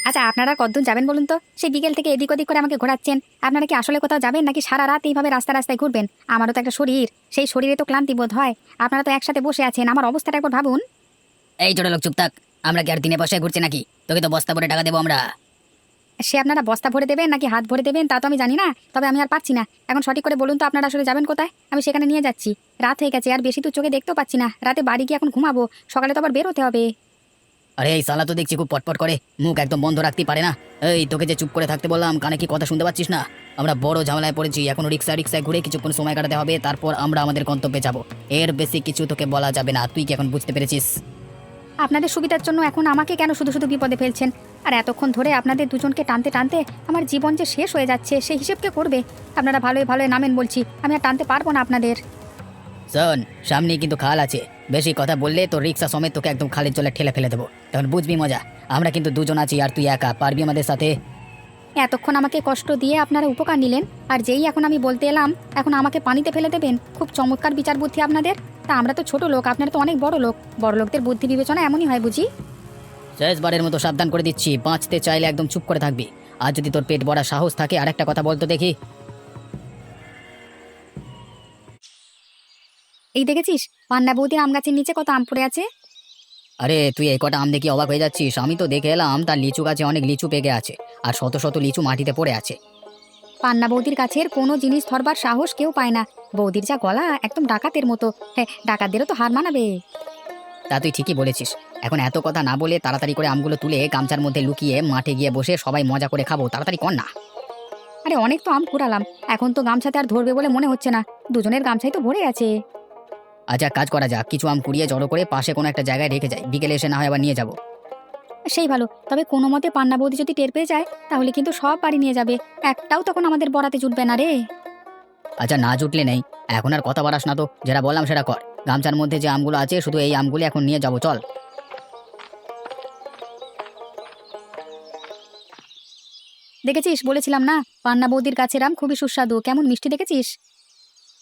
আচ্ছা, আপনারা কতদূর যাবেন বলুন তো? সেই বিকেল থেকে এদিক ওদিক করে আমাকে ঘোরাচ্ছেন। আপনারা কি আসলে কোথাও যাবেন নাকি সারা রাত এইভাবে রাস্তায় রাস্তায় ঘুরবেন? আমারও তো একটা শরীর, সেই শরীরে তো ক্লান্তি বোধ হয়। আপনারা তো একসাথে বসে আছেন, আমার অবস্থাটা একবার ভাবুন। এই ছোট লোক চুপ থাক। আমরা কি আর দিনে পয়সায় ঘুরছি নাকি? তোকে তো বস্তা ভরে টাকা দেবো আমরা। সে আপনারা বস্তা ভরে দেবেন নাকি হাত ভরে দেবেন তা তো আমি জানি না, তবে আমি আর পারছি না। এখন সঠিক করে বলুন তো, আপনারা আসলে যাবেন কোথায়? আমি সেখানে নিয়ে যাচ্ছি। রাত হয়ে গেছে, আর বেশি তো চোখে দেখতেও পাচ্ছি না। রাতে বাড়ি গিয়ে এখন ঘুমাবো, সকালে তো আবার বের হতে হবে। আরে এই সালা তো দেখছি খুব পটপট করে, মুখ একদম বন্ধ রাখতেই পারে না। এই তোকে যে চুপ করে থাকতে বললাম, কানে কি কথা শুনতে পাচ্ছিস না? আমরা বড় ঝামেলায় পড়েছি, এখন রিক্সায় ঘুরে কিছুক্ষণ সময় কাটাতে হবে, তারপর আমরা আমাদের গন্তব্যে যাব। এর বেশি কিছু তোকে বলা যাবে না, তুই কি এখন বুঝতে পেরেছিস? আপনাদের সুবিধার জন্য এখন আমাকে কেন শুধু শুধু বিপদে ফেলছেন? আর এতক্ষণ ধরে আপনাদের দুজনকে টানতে টানতে আমার জীবন যে শেষ হয়ে যাচ্ছে, সেই হিসেব কে করবে? আপনারা ভালোই ভালোই নামেন বলছি, আমি আর টানতে পারবো না আপনাদের। শোন, সামনেই কিন্তু খাল আছে, বেশি কথা বললে তো রিক্সা সমেত তোকে একদম খালের জলে ঠেলে ফেলে দেবো, তখন বুঝবি মজা। আমরা কিন্তু দুজন আছি, আর তুই একা পারবি আমাদের সাথে? এতক্ষণ আমাকে কষ্ট দিয়ে আপনারা উপকার নিলেন, আর যেই এখন আমি বলতে এলাম এখন আমাকে পানিতে ফেলে দেবেন? খুব চমৎকার বিচার বুদ্ধি আপনাদের। তা আমরা তো ছোট লোক, আপনারা তো অনেক বড় লোক। বড় লোকদের বুদ্ধি বিবেচনা এমনই হয় বুঝি। শেষবারের মতো সাবধান করে দিচ্ছি, বাঁচতে চাইলে একদম চুপ করে থাকবি। আর যদি তোর পেট ভরা সাহস থাকে আর একটা কথা বলতো দেখি। এই দেখেছিস পান্না বৌদির আম গাছের নিচে কত আম পড়ে আছে? আরে তুই এই কটা আম দেখি অবাক হয়ে যাচ্ছিস? আমি তো দেখে এলাম তার লিচু গাছে অনেক লিচু পেকে আছে, আর শত শত লিচু মাটিতে পড়ে আছে। পান্না বৌদির গাছের কোনো জিনিস ধরবার সাহস কেউ পায় না। বৌদির যা গলা, একদম ডাকাতের মতো। হ্যাঁ, ডাকাতদেরও তো হার মানাবে। তা তুই ঠিকই বলেছিস। এখন এত কথা না বলে তাড়াতাড়ি করে আমগুলো তুলে গামছার মধ্যে লুকিয়ে মাঠে গিয়ে বসে সবাই মজা করে খাবো, তাড়াতাড়ি কর না। আরে অনেক তো আম কুড়ালাম, এখন তো গামছাতে আর ধরবে বলে মনে হচ্ছে না। দুজনের গামছাই তো ভরে আছে। আচ্ছা কাজ করা যাক, কিছু আম কুড়িয়ে জড়ো করে পাশে কোনো একটা জায়গায় রেখে যাই, বিকেলে এসে না হয় আবার নিয়ে যাবো। সেই ভালো, তবে কোনো মতে পান্না বৌদি যদি টের পেয়ে যায় তাহলে কিন্তু সব বাড়ি নিয়ে যাবে। একটাও তখন আমাদের বরাতে জুটবে না রে। আচ্ছা না জুটলে নেই, এখন আর কথা বাড়াস না তো, যেটা বললাম সেটা কর। গামছার মধ্যে যে আমগুলো আছে শুধু এই আমগুলো এখন নিয়ে যাবো, চল। দেখেছিস, বলেছিলাম না পান্না বৌদির গাছের আম খুবই সুস্বাদু, কেমন মিষ্টি দেখেছিস?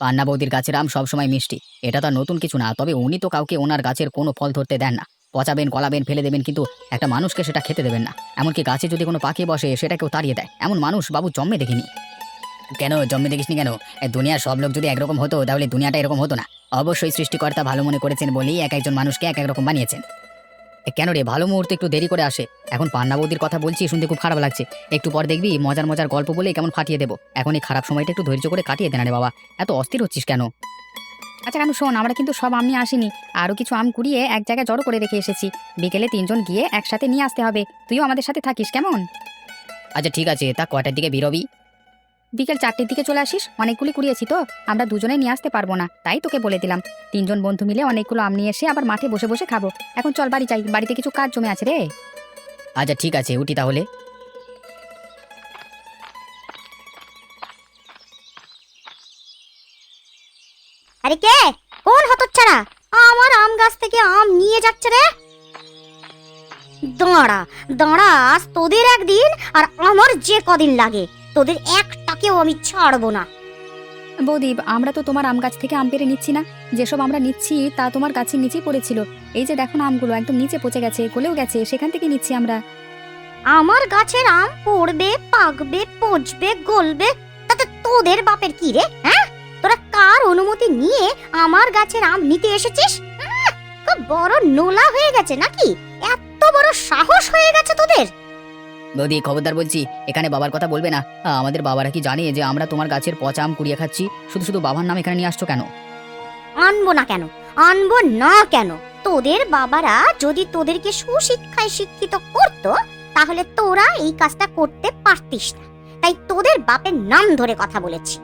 পান্না বৌদির গাছের আম সবসময় মিষ্টি, এটা তো আর নতুন কিছু না। তবে উনি তো কাউকে ওনার গাছের কোনো ফল ধরতে দেন না। পচাবেন, কলাবেন, ফেলে দেবেন, কিন্তু একটা মানুষকে সেটা খেতে দেবেন না। এমনকি গাছে যদি কোনো পাখি বসে সেটাকেও তাড়িয়ে দেয়, এমন মানুষ বাবু জন্মে দেখিনি। কেন জন্মে দেখিসনি কেন? দুনিয়ার সব লোক যদি একরকম হতো তাহলে দুনিয়াটা এরকম হতো না। অবশ্যই সৃষ্টিকর্তা ভালো মনে করেছেন বলেই এক একজন মানুষকে এক এক রকম বানিয়েছেন। কেন রে, ভালো মুহূর্তে একটু দেরি করে আসে। এখন পান্না বৌদির কথা বলছি, শুনতে খুব খারাপ লাগছে। একটু পর দেখবি মজার মজার গল্প বলে কেমন ফাটিয়ে দেবো। এখন এই খারাপ সময়টা একটু ধৈর্য করে কাটিয়ে দে না রে বাবা, এত অস্থির হচ্ছিস কেন? আচ্ছা কেন, শোন, আমরা কিন্তু সব আম নিয়ে আসিনি। আরও কিছু আম কুড়িয়ে এক জায়গায় জড়ো করে রেখে এসেছি। বিকেলে তিনজন গিয়ে একসাথে নিয়ে আসতে হবে। তুইও আমাদের সাথে থাকিস কেমন? আচ্ছা ঠিক আছে, তা কয়টার দিকে বেরোবি? বিকেল 4টের দিকে চলে আসিস, অনেকগুলি কুড়িয়েছি তো। আমরা দুজনে নিয়ে আসতে পারবো না, তাই তোকে বলে দিলাম। তিনজন বন্ধু মিলে অনেকগুলো আম নিয়ে এসে আবার মাঠে বসে বসে খাবো। এখন চল বাড়ি যাই, বাড়িতে কিছু কাজ জমে আছে রে। আচ্ছা ঠিক আছে, উঠি তাহলে। আরে কে? কোন হতচ্ছাড়া আমার আম গাছ থেকে আম নিয়ে যাচ্ছে রে? দাঁড়া দাঁড়া, আজ তোদের একদিন আর আমার যে কদিন লাগে, তোদের একটাকেও আমি ছাড়বো না। বৌদি, আমরা তো তোমার আম গাছ থেকে আম পেড়ে নিচ্ছি না। যেসব আমরা নিচ্ছি তা তোমার গাছের নিচেই পড়েছিল। এই যে দেখো না, আমগুলো একদম নিচে পচে গেছে, গলেও গেছে, সেখান থেকে নিচ্ছি আমরা। আমার গাছের আম পড়বে, পাকবে, পচবে, গলবে, তাতে তোদের বাপের কি রে? হ্যাঁ, তোরা কার অনুমতি নিয়ে আমার গাছের আম নিতে এসেছিস? খুব বড় নোলা হয়ে গেছে নাকি? এত বড় সাহস হয়ে গেছে তোদের? বৌদি খবরদার বলছি, এখানে বাবার কথা বলবে না। আমাদের বাবারা কি জানে যে আমরা তোমার গাছের পচা আম কুড়িয়ে খাচ্ছি? শুধু শুধু বাবার নাম এখানে নিয়ে আসছো কেন? আনবো না কেন? আনবো না কেন? তোদের বাবারা যদি তোদেরকে সুশিক্ষায় শিক্ষিত করতো তাহলে তোরা এই কাজটা করতে পারতিস না। তাই তোদের বাপের নাম ধরে কথা বলেছি।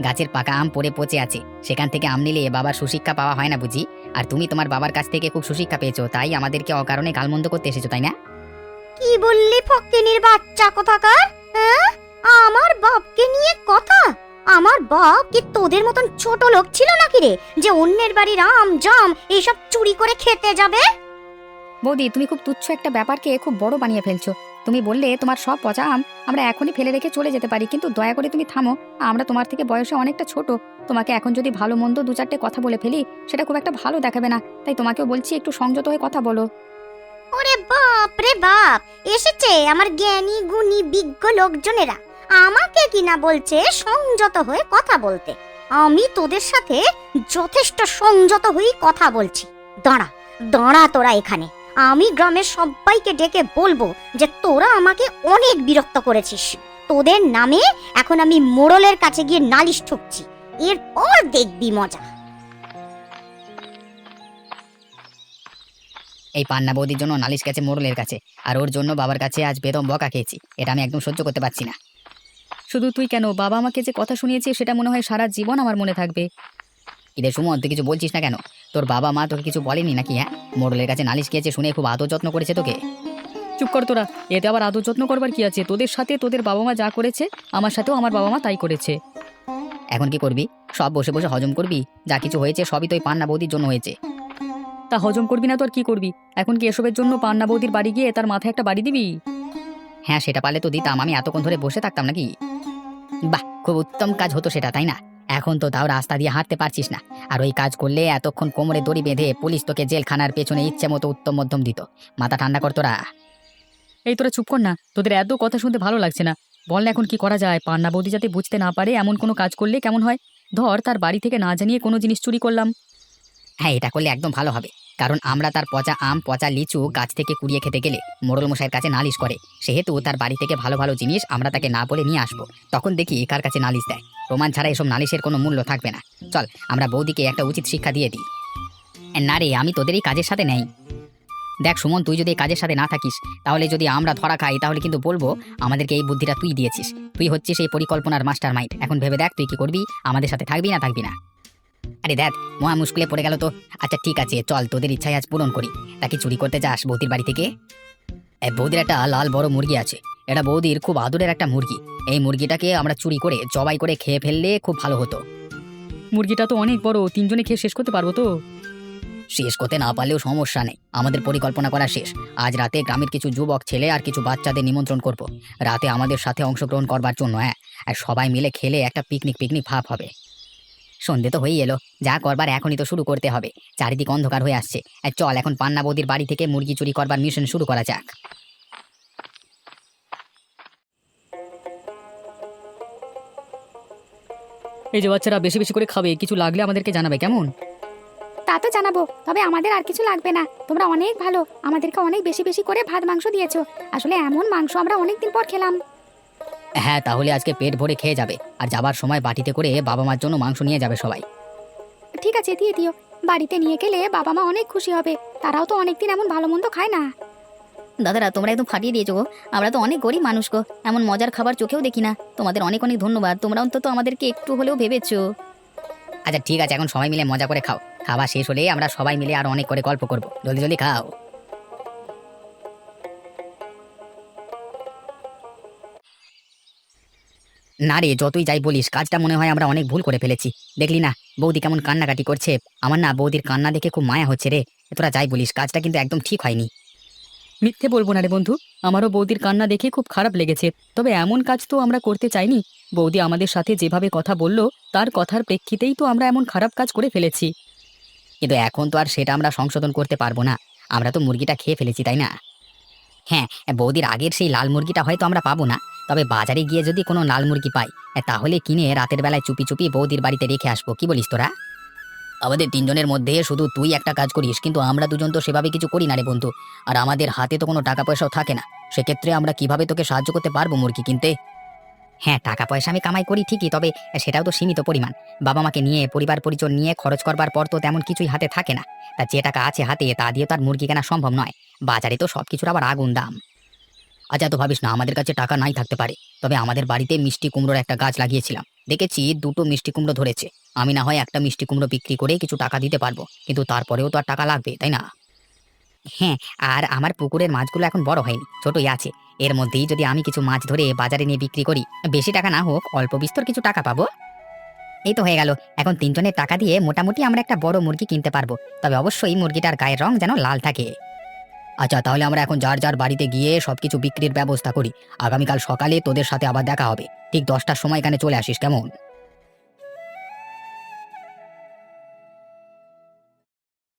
গাছের পাকা আম পড়ে পচে আছে, সেখান থেকে আম নিলে বাবার সুশিক্ষা পাওয়া হয় না বুঝি? আর তুমি তোমার বাবার কাছ থেকে খুব সুশিক্ষা পেয়েছো, তাই আমাদেরকে অকারণে গালমন্দ করতে এসেছো, তাই না? কি বললি ফক্কিনির বাচ্চা কোথাকার? হ্যাঁ, আমার বাপকে নিয়ে কথা? আমার বাপ কি তোদের মতন ছোট লোক ছিল নাকি রে, যে অন্যের বাড়ির আম জাম এইসব চুরি করে খেতে যাবে? বৌদি, তুমি খুব তুচ্ছ একটা ব্যাপারকে খুব বড় বানিয়ে ফেলছো। তুমি বললে তোমার সব পচা আম আমরা এখনই ফেলে রেখে চলে যেতে পারি, কিন্তু দয়া করে তুমি থামো। আমরা তোমার থেকে বয়সে অনেকটা ছোট। তোমাকে এখন যদি ভালো মন্দ দু চারটে কথা বলে ফেলি সেটা খুব একটা ভালো দেখাবে না। তাই তোমাকেও বলছি একটু সংযত হয়ে কথা বলো। ওরে বাপ রে বাপ, এসেছে আমার জ্ঞানী গুণী বিজ্ঞ লোকজনেরা আমাকে কিনা বলছে সংযত হয়ে কথা বলতে। আমি তোদের সাথে যথেষ্ট সংযত হয়েই কথা বলছি। দাঁড়া দাঁড়া তোরা এখানে, আমি গ্রামের সবাইকে ডেকে বলবো যে তোরা আমাকে অনেক বিরক্ত করেছিস। তোদের নামে এখন আমি মোড়লের কাছে গিয়ে নালিশ ঠুকছি, এরপর দেখবি মজা। এই পান্না বৌদির জন্য নালিশ গেছে মোড়লের কাছে, আর ওর জন্য বাবার কাছে আজ বেদম বকা খেয়েছি। এটা আমি একদম সহ্য করতে পারছি না। শুধু তুই কেন, বাবা আমাকে যে কথা শুনিয়েছে সেটা মনে হয় সারা জীবন আমার মনে থাকবে। ইদের সুমন, তুই কিছু বলছিস না কেন? তোর বাবা মা তোকে কিছু বলেনি নাকি? হ্যাঁ, মোড়লের কাছে নালিশ গিয়েছে শুনে খুব আদর যত্ন করেছে তোকে। চুপ কর তোরা, এতে আবার আদর যত্ন করবার কি আছে? তোদের সাথে তোদের বাবা মা যা করেছে আমার সাথেও আমার বাবা মা তাই করেছে। এখন কি করবি? সব বসে বসে হজম করবি? যা কিছু হয়েছে সবই তো ওই পান্না বৌদির জন্য হয়েছে। তা হজম করবি না তো আর কি করবি? এখন কি এসবের জন্য পান্না বৌদির বাড়ি গিয়ে তার মাথায় একটা বাড়ি দিবি? হ্যাঁ, সেটা পারলে তো দিতাম, আমি এতক্ষণ ধরে বসে থাকতাম নাকি? বাহ, খুব উত্তম কাজ হতো সেটা, তাই না? এখন তো তাও রাস্তা দিয়ে হাঁটতে পারছিস না, আর ওই কাজ করলে এতক্ষণ কোমরে দড়ি বেঁধে পুলিশ তোকে জেলখানার পেছনে ইচ্ছে মতো উত্তম মধ্যম দিত। মাথা ঠান্ডা কর তোরা। এই তোরা চুপ কর না, তোদের এত কথা শুনতে ভালো লাগছে না। বল না এখন কি করা যায়? পান্না বৌদি যাতে বুঝতে না পারে এমন কোনো কাজ করলে কেমন হয়? ধর তার বাড়ি থেকে না জানিয়ে কোনো জিনিস চুরি করলাম। হ্যাঁ, এটা করলে একদম ভালো হবে, কারণ আমরা তার পচা আম পচা লিচু গাছ থেকে কুড়িয়ে খেতে গেলে মোড়ল মশাইয়ের কাছে নালিশ করে। সেহেতু তার বাড়ি থেকে ভালো ভালো জিনিস আমরা তাকে না বলে নিয়ে আসবো, তখন দেখি কার কাছে নালিশ দেয়। প্রমাণ ছাড়া এসব নালিশের কোনো মূল্য থাকবে না। চল আমরা বৌদিকে একটা উচিত শিক্ষা দিয়ে দিই। না রে, আমি তোদের এই কাজের সাথে নেই। দেখ সুমন, তুই যদি এই কাজের সাথে না থাকিস তাহলে যদি আমরা ধরা খাই তাহলে কিন্তু বলবো আমাদেরকে এই বুদ্ধিটা তুই দিয়েছিস। তুই হচ্ছিস এই পরিকল্পনার মাস্টার মাইন্ড। এখন ভেবে দেখ তুই কি করবি, আমাদের সাথে থাকবি না থাকবি না। আরে দেখ, মহা মুশকিলে পড়ে গেল তো। আচ্ছা ঠিক আছে, চল তোদের ইচ্ছাই আজ পূরণ করি। তাকে চুরি করতে যাস বৌদির বাড়ি থেকে? বৌদির একটা লাল বড় মুরগি আছে, এটা বৌদির খুব আদরের একটা মুরগি। এই মুরগিটাকে আমরা চুরি করে জবাই করে খেয়ে ফেললে খুব ভালো হতো। মুরগিটা তো অনেক বড়, তিনজনে খেয়ে শেষ করতে পারবো তো? শেষ করতে না পারলেও সমস্যা নেই, আমাদের পরিকল্পনা করা শেষ। আজ রাতে গ্রামের কিছু যুবক ছেলে আর কিছু বাচ্চাদের নিমন্ত্রণ করব রাতে আমাদের সাথে অংশগ্রহণ করবার জন্য। হ্যাঁ, আর সবাই মিলে খেলে একটা পিকনিক পিকনিক ভাব হবে। সন্ধে তো হয়েই এলো, যা করবার এখনই তো শুরু করতে হবে। চারিদিক অন্ধকার হয়ে আসছে। চল এখন পান্না বৌদির বাড়ি থেকে মুরগি চুরি করবার মিশন শুরু করা যাক। এই যে বাচ্চারা বেশি বেশি করে খাবে, কিছু লাগলে আমাদেরকে জানাবে কেমন? তা তো জানাবো, তবে আমাদের আর কিছু লাগবে না। তোমরা অনেক ভালো, আমাদেরকে অনেক বেশি বেশি করে ভাত মাংস দিয়েছো। আসলে এমন মাংস আমরা অনেকদিন পর খেলাম। হ্যাঁ, তাহলে আজকে পেট ভরে খেয়ে যাবে, আর যাবার সময় বাটিতে করে বাবা মার জন্য মাংস নিয়ে যাবে সবাই। ঠিক আছে, দিয়ে দিও। বাড়িতে নিয়ে গেলে বাবা মা অনেক খুশি হবে, তারাও তো অনেকদিন এমন ভালো মন্দ খায় না। দাদারা, তোমরা একদম ফাটিয়ে দিয়েছো গো। আমরা তো অনেক গরিব মানুষ গো, এমন মজার খাবার চোখেও দেখি না। তোমাদের অনেক অনেক ধন্যবাদ, তোমরা অন্তত আমাদেরকে একটু হলেও ভেবেছো। আচ্ছা ঠিক আছে, এখন সবাই মিলে মজা করে খাও। খাওয়া শেষ হলে আমরা সবাই মিলে আর অনেক করে গল্প করব। জলদি জলদি খাও। না রে, যতই যাই বলিস, কাজটা মনে হয় আমরা অনেক ভুল করে ফেলেছি। দেখলি না বৌদি কেমন কান্নাকাটি করছে? আমার না বৌদির কান্না দেখে খুব মায়া হচ্ছে রে। তোরা যাই বলিস, কাজটা কিন্তু একদম ঠিক হয়নি। মিথ্যে বলবো না রে বন্ধু, আমারও বৌদির কান্না দেখে খুব খারাপ লেগেছে। তবে এমন কাজ তো আমরা করতে চাইনি। বৌদি আমাদের সাথে যেভাবে কথা বলল তার কথার প্রেক্ষিতেই তো আমরা এমন খারাপ কাজ করে ফেলেছি। কিন্তু এখন তো আর সেটা আমরা সংশোধন করতে পারবো না। আমরা তো মুরগিটা খেয়ে ফেলেছি, তাই না? হ্যাঁ, বৌদির আগের সেই লাল মুরগিটা হয়তো আমরা পাবো না, তবে বাজারে গিয়ে যদি কোনো লাল মুরগি পাই তাহলে কিনে রাতের বেলায় চুপি চুপি বৌদির বাড়িতে রেখে আসবো। কি বলিস তোরা? আমাদের তিনজনের মধ্যে শুধু তুই একটা কাজ করিস, কিন্তু আমরা দুজন তো সেভাবে কিছু করি না রে বন্ধু। আর আমাদের হাতে তো কোনো টাকা পয়সাও থাকে না, সেক্ষেত্রে আমরা কিভাবে তোকে সাহায্য করতে পারবো মুরগি কিনতে? হ্যাঁ, টাকা পয়সা আমি কামাই করি ঠিকই, তবে সেটাও তো সীমিত পরিমাণ। বাবা মাকে নিয়ে পরিবার পরিজন নিয়ে খরচ করবার পর তো তেমন কিছুই হাতে থাকে না। তা যে টাকা আছে হাতে তা দিয়ে তো আর মুরগি কেনা সম্ভব নয়। বাজারে তো সবকিছুর আবার আগুন দাম। আচ্ছা, তো ভাবিস না আমাদের কাছে টাকা নাই থাকতে পারে, তবে আমাদের বাড়িতে মিষ্টি কুমড়োর একটা গাছ লাগিয়েছিলাম, দেখেছি দুটো মিষ্টি কুমড়ো ধরেছে। আমি না হয় একটা মিষ্টি কুমড়ো বিক্রি করে কিছু টাকা দিতে পারবো, কিন্তু তারপরেও তো আর টাকা লাগবে, তাই না? হ্যাঁ, আর আমার পুকুরের মাছগুলো এখন বড় হয়নি, ছোটই আছে। এর মধ্যেই যদি আমি কিছু মাছ ধরে বাজারে নিয়ে বিক্রি করি, বেশি টাকা না হোক অল্প বিস্তর কিছু টাকা পাবো। এই তো হয়ে গেল, এখন তিনজনের টাকা দিয়ে মোটামুটি আমরা একটা বড় মুরগি কিনতে পারবো, তবে অবশ্যই মুরগিটার গায়ের রং যেন লাল থাকে। আচ্ছা, তাহলে আমরা এখন যার যার বাড়িতে গিয়ে সবকিছু বিক্রির ব্যবস্থা করি। আগামীকাল সকালে তোদের সাথে আবার দেখা হবে, ঠিক 10টার সময় এখানে চলে আসিস, কেমন?